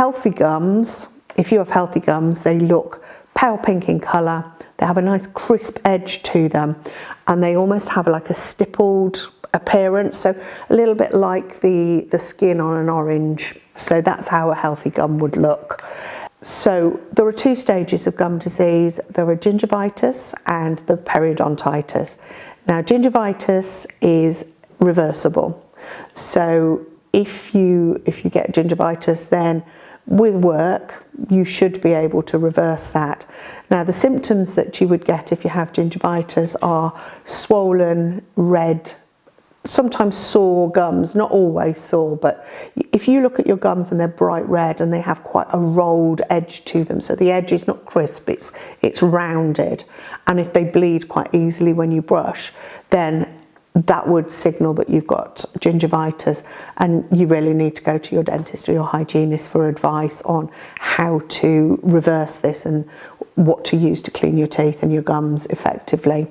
Healthy gums, if you have healthy gums, they look pale pink in colour, they have a nice crisp edge to them, and they almost have like a stippled appearance, so a little bit like the skin on an orange. So that's how a healthy gum would look. So there are two stages of gum disease. There are gingivitis and the periodontitis. Now gingivitis is reversible. So if you get gingivitis, then with work you should be able to reverse that. Now the symptoms that you would get if you have gingivitis are swollen, red, sometimes sore gums, not always sore, but if you look at your gums and they're bright red and they have quite a rolled edge to them, so the edge is not crisp, it's rounded, and if they bleed quite easily when you brush, then that would signal that you've got gingivitis, and you really need to go to your dentist or your hygienist for advice on how to reverse this and what to use to clean your teeth and your gums effectively.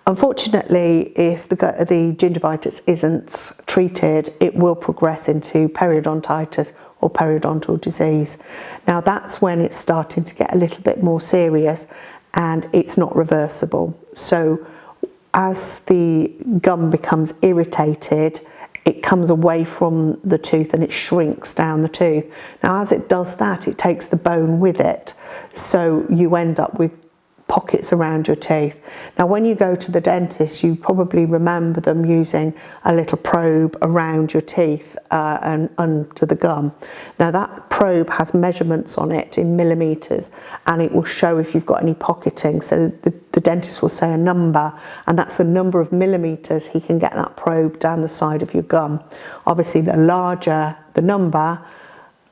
Unfortunately, if the gingivitis isn't treated, it will progress into periodontitis or periodontal disease. Now that's when it's starting to get a little bit more serious and it's not reversible. So as the gum becomes irritated, it comes away from the tooth and it shrinks down the tooth. Now as it does that, it takes the bone with it, so you end up with pockets around your teeth. Now when you go to the dentist, you probably remember them using a little probe around your teeth and under the gum. Now that probe has measurements on it in millimetres, and it will show if you've got any pocketing. So the dentist will say a number, and that's the number of millimetres he can get that probe down the side of your gum. Obviously the larger the number,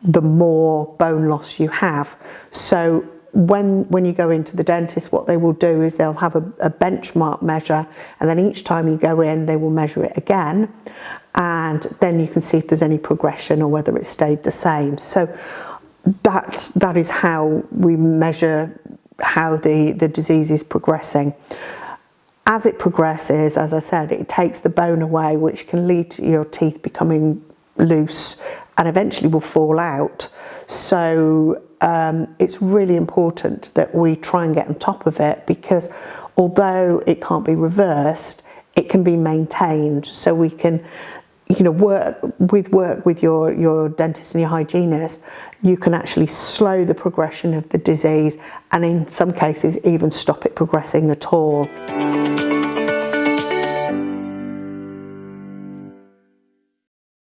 the more bone loss you have. So when you go into the dentist, what they will do is they'll have a benchmark measure, and then each time you go in they will measure it again, and then you can see if there's any progression or whether it stayed the same. So that is how we measure how the disease is progressing. As it progresses, as I said, it takes the bone away, which can lead to your teeth becoming loose and eventually will fall out. So it's really important that we try and get on top of it, because although it can't be reversed, it can be maintained. So we can, work with your dentist and your hygienist, you can actually slow the progression of the disease, and in some cases even stop it progressing at all.